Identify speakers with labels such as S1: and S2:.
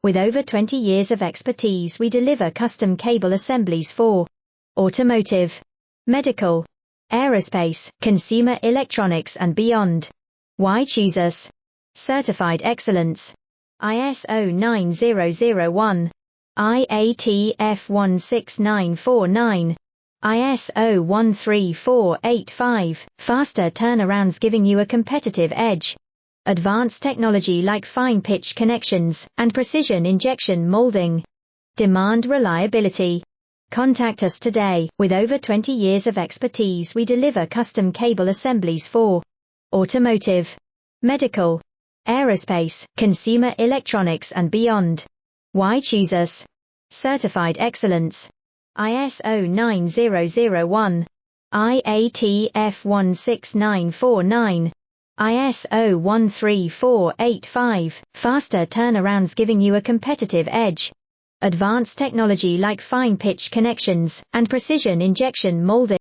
S1: With over 20 years of expertise, we deliver custom cable assemblies for automotive, medical, aerospace, consumer electronics and beyond. Why choose us? Certified excellence. ISO 9001, IATF 16949, ISO 13485, faster turnarounds giving you a competitive edge. Advanced technology like fine pitch connections and precision injection molding. Demand reliability. Contact us today. With over 20 years of expertise, we deliver custom cable assemblies for automotive, medical, aerospace, consumer electronics and beyond. Why choose us? Certified excellence. ISO 9001, IATF 16949, ISO 13485, faster turnarounds giving you a competitive edge. Advanced technology like fine pitch connections and precision injection molding.